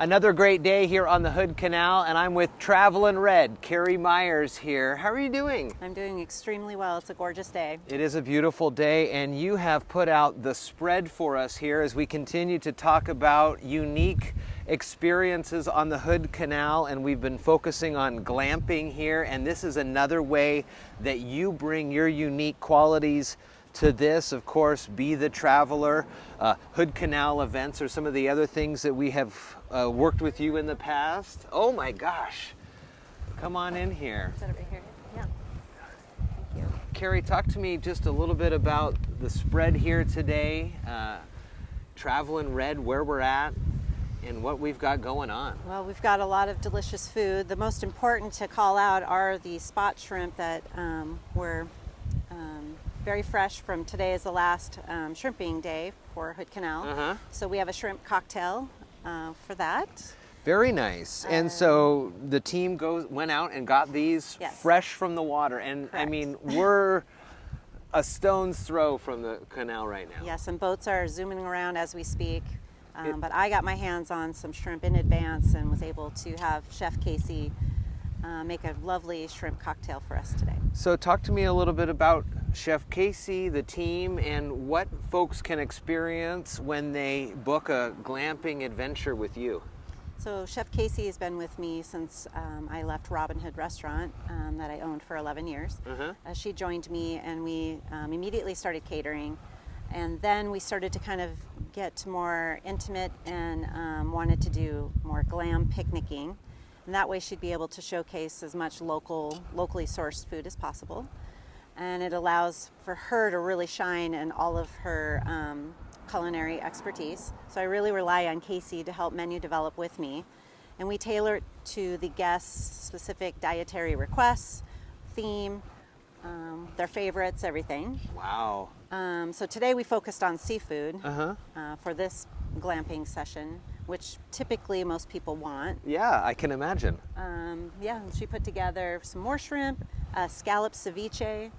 Another great day here on the Hood Canal, and I'm with Travelin Red. Kerry Myers here. How are you doing? I'm doing extremely well. It's a gorgeous day. It is a beautiful day, and you have put out the spread for us here as we continue to talk about unique experiences on the Hood Canal, and we've been focusing on glamping here, and this is another way that you bring your unique qualities to this. Of course, Be the Traveler, Hood Canal events are some of the other things that we have worked with you in the past. Oh my gosh, come on in here. Is that over here? Yeah. Thank you. Kerry, talk to me just a little bit about the spread here today, Travelin Red, where we're at, and what we've got going on. Well, we've got a lot of delicious food. The most important to call out are the spot shrimp that were very fresh from today is the last shrimping day for Hood Canal. So we have a shrimp cocktail for that. Very nice. And so the team went out and got these fresh from the water. And Correct. I mean, we're a stone's throw from the canal right now. Yes, and boats are zooming around as we speak. But I got my hands on some shrimp in advance and was able to have Chef Casey make a lovely shrimp cocktail for us today. So talk to me a little bit about Chef Casey, the team, and what folks can experience when they book a glamping adventure with you. So Chef Casey has been with me since I left Robin Hood Restaurant that I owned for 11 years. She joined me and we immediately started catering. And then we started to kind of get more intimate and wanted to do more glam picnicking. And that way she'd be able to showcase as much locally sourced food as possible. And it allows for her to really shine in all of her culinary expertise. So I really rely on Casey to help menu develop with me. And we tailor it to the guests' specific dietary requests, theme, their favorites, everything. Wow. So today we focused on seafood for this glamping session, which typically most people want. Yeah, I can imagine. She put together some more shrimp, scallop ceviche,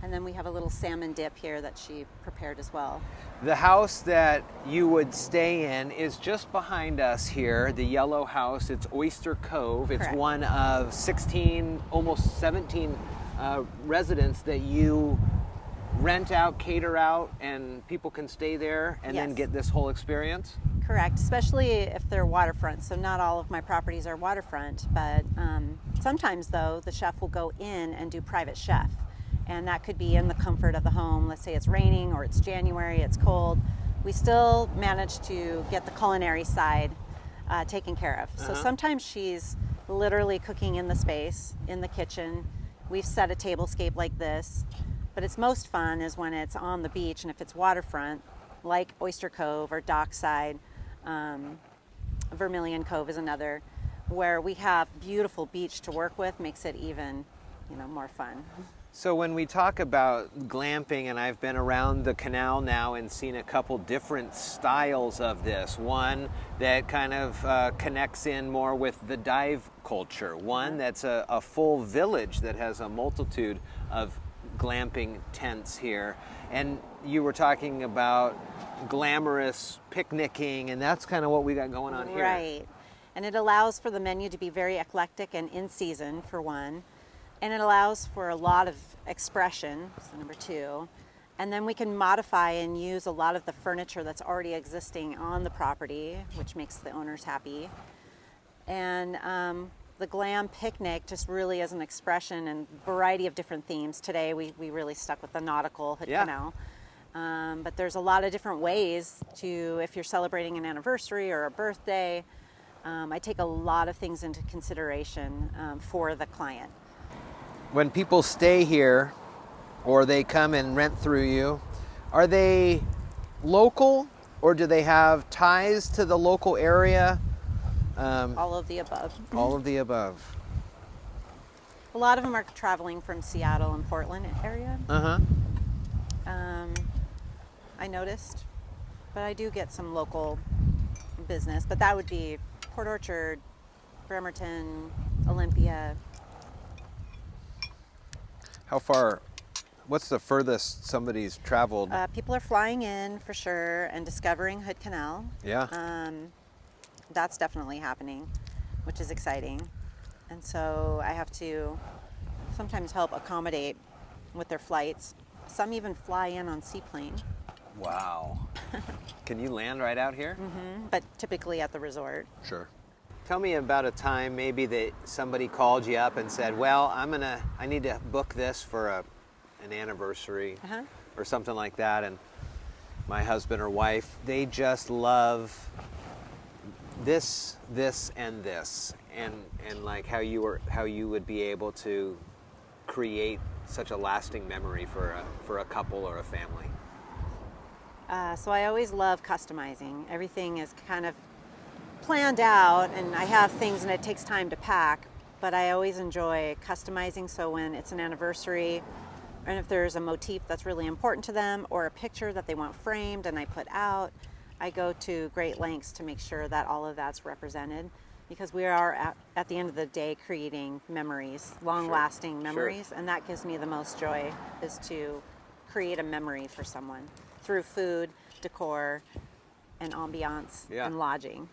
and then we have a little salmon dip here that she prepared as well. The house that you would stay in is just behind us here, the yellow house. It's Oyster Cove. It's Correct. one of 16, almost 17 residents that you rent out, cater out, and people can stay there and then get this whole experience? Correct, especially if they're waterfront. So not all of my properties are waterfront, but sometimes though, the chef will go in and do private chef. And that could be in the comfort of the home. Let's say it's raining or it's January, it's cold. We still manage to get the culinary side taken care of. So sometimes she's literally cooking in the space, in the kitchen. We've set a tablescape like this. But it's most fun is when it's on the beach, and if it's waterfront, like Oyster Cove or Dockside, Vermilion Cove is another, where we have beautiful beach to work with, makes it even, more fun. So when we talk about glamping, and I've been around the canal now and seen a couple different styles of this. One that kind of connects in more with the dive culture. One that's a full village that has a multitude of glamping tents here. And you were talking about glamorous picnicking, and that's kind of what we got going on here. Right. And it allows for the menu to be very eclectic and in season, for one. And it allows for a lot of expression, so number two. And then we can modify and use a lot of the furniture that's already existing on the property, which makes the owners happy. And the Glam-picnic just really is an expression and variety of different themes. Today we really stuck with the nautical Hood Canal. But there's a lot of different ways to, if you're celebrating an anniversary or a birthday, I take a lot of things into consideration for the client. When people stay here or they come and rent through you, are they local or do they have ties to the local area? All of the above. All of the above. A lot of them are traveling from Seattle and Portland area. I noticed, but I do get some local business, but that would be Port Orchard, Bremerton, Olympia. How far, what's the furthest somebody's traveled? People are flying in for sure and discovering Hood Canal. Yeah. that's definitely happening, which is exciting. And so I have to sometimes help accommodate with their flights. Some even fly in on seaplane. Wow. Can you land right out here? But typically at the resort. Sure. Tell me about a time maybe that somebody called you up and said, well, I need to book this for an anniversary or something like that, and my husband or wife, they just love this, and this, and like how you would be able to create such a lasting memory for a couple or a family. So I always love customizing. Everything is kind of planned out, and I have things and it takes time to pack, but I always enjoy customizing. So when it's an anniversary, and if there's a motif that's really important to them or a picture that they want framed and I put out, I go to great lengths to make sure that all of that's represented, because we are at the end of the day creating memories, long-lasting memories, and that gives me the most joy, is to create a memory for someone through food, decor, and ambiance and lodging.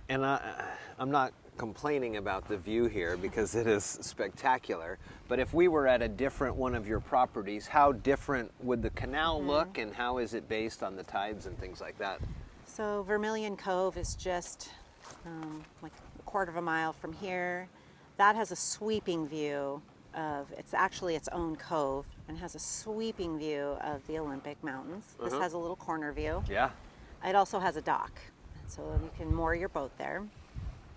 And I'm not complaining about the view here because it is spectacular, but if we were at a different one of your properties, how different would the canal look, and how is it based on the tides and things like that? So Vermilion Cove is just like a quarter of a mile from here. That has a sweeping view of, it's actually its own cove, and has a sweeping view of the Olympic Mountains. This has a little corner view. Yeah. It also has a dock, so you can moor your boat there.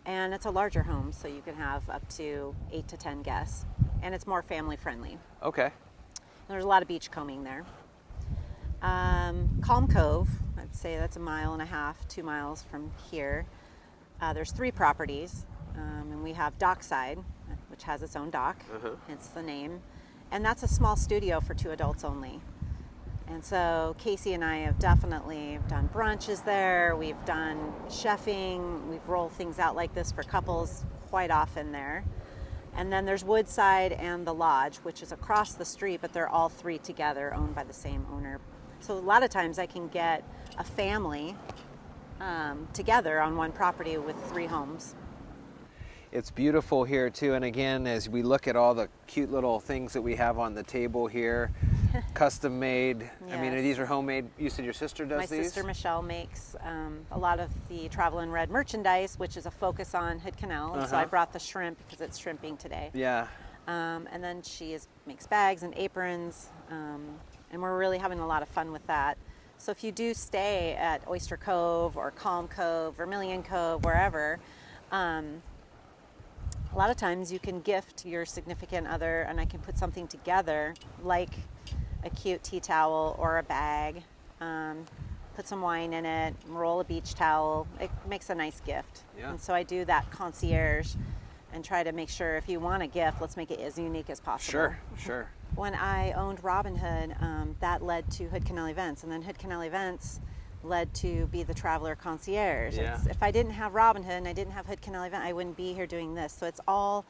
And it's a larger home, so you can have up to 8 to 10 guests, and it's more family friendly. Okay. There's a lot of beach combing there. Calm Cove, I'd say that's 1.5 miles, 2 miles from here. There's 3 properties, and we have Dockside, which has its own dock, hence the name. And that's a small studio for 2 adults only. And so Casey and I have definitely done brunches there. We've done chefing. We've rolled things out like this for couples quite often there. And then there's Woodside and the Lodge, which is across the street, but they're all 3 together, owned by the same owner. So a lot of times I can get a family together on one property with 3 homes. It's beautiful here too, and again, as we look at all the cute little things that we have on the table here, custom made. Yes. I mean, these are homemade. You said your sister does these? My sister Michelle makes a lot of the Travelin Red merchandise, which is a focus on Hood Canal. And so I brought the shrimp because it's shrimping today. Yeah. And then she makes bags and aprons, and we're really having a lot of fun with that. So if you do stay at Oyster Cove or Calm Cove, Vermilion Cove, wherever, a lot of times you can gift your significant other, and I can put something together like a cute tea towel or a bag, put some wine in it, roll a beach towel. It makes a nice gift. Yeah. And so I do that concierge and try to make sure, if you want a gift, let's make it as unique as possible. Sure, sure. When I owned Robin Hood, that led to Hood Canal Events, and then Hood Canal Events led to be the traveler concierge. Yeah. If I didn't have Robin Hood and I didn't have Hood Canal Event, I wouldn't be here doing this. So it's all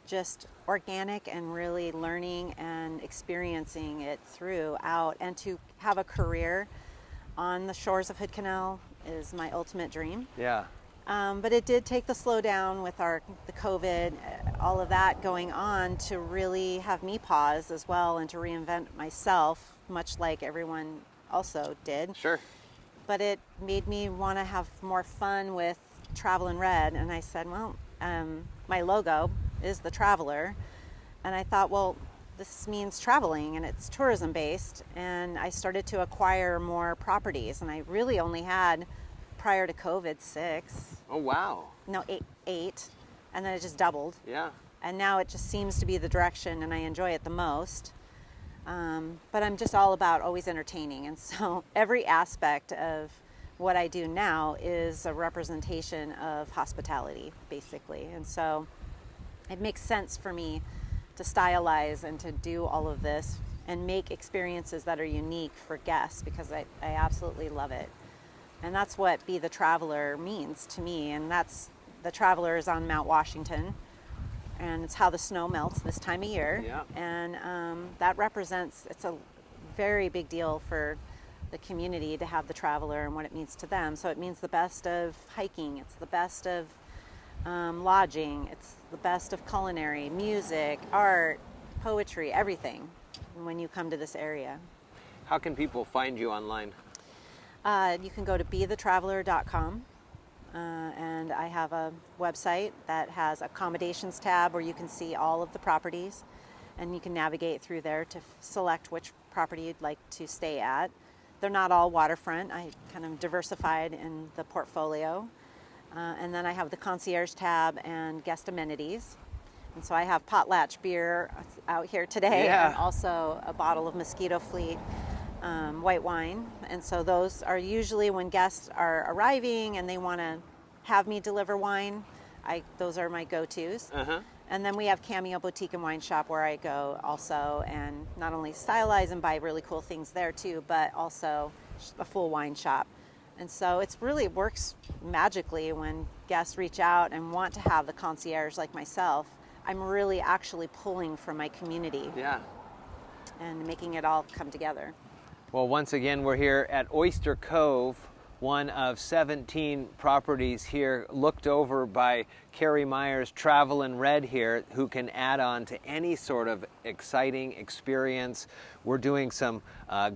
just organic and really learning and experiencing it throughout. And to have a career on the shores of Hood Canal is my ultimate dream. Yeah. But it did take the slowdown with the COVID, all of that going on, to really have me pause as well and to reinvent myself, much like everyone also did. Sure. But it made me want to have more fun with Travelin Red, and I said, well, my logo is the Traveler, and I thought, well, this means traveling, and it's tourism based, and I started to acquire more properties, and I really only had, prior to COVID, 6. Oh, wow. No, 8, and then it just doubled. Yeah. And now it just seems to be the direction, and I enjoy it the most. But I'm just all about always entertaining, and so every aspect of what I do now is a representation of hospitality, basically. And so it makes sense for me to stylize and to do all of this and make experiences that are unique for guests, because I absolutely love it. And that's what Be the Traveler means to me, and that's, the Traveler is on Mount Washington, and it's how the snow melts this time of year. Yeah. And that represents, it's a very big deal for the community to have the traveler and what it means to them. So it means the best of hiking, it's the best of lodging, it's the best of culinary, music, art, poetry, everything when you come to this area. How can people find you online? You can go to bethetraveler.com, and I have a website that has accommodations tab where you can see all of the properties, and you can navigate through there to select which property you'd like to stay at. They're not all waterfront. I kind of diversified in the portfolio. And then I have the concierge tab and guest amenities. And so I have potlatch beer out here today, and also a bottle of Mosquito Fleet white wine. And so those are usually when guests are arriving and they want to have me deliver wine. Those are my go-tos. And then we have Cameo Boutique and Wine Shop where I go also, and not only stylize and buy really cool things there too, but also a full wine shop. And so it works magically when guests reach out and want to have the concierge like myself. I'm really actually pulling from my community. Yeah. And making it all come together. Well, once again, we're here at Oyster Cove, one of 17 properties here looked over by Kerry Myers, Travelin Red here, who can add on to any sort of exciting experience. We're doing some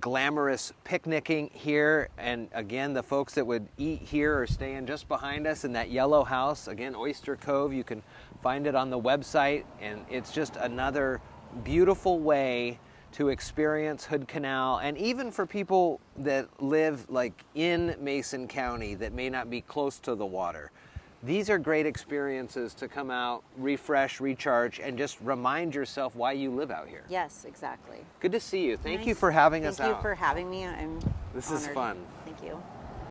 glamorous picnicking here, and again, the folks that would eat here are staying just behind us in that yellow house. Again, Oyster Cove, you can find it on the website, and it's just another beautiful way to experience Hood Canal, and even for people that live like in Mason County that may not be close to the water. These are great experiences to come out, refresh, recharge, and just remind yourself why you live out here. Yes, exactly. Good to see you. Thank you for having us out. Thank you for having me. I'm This honored. is fun. Thank you.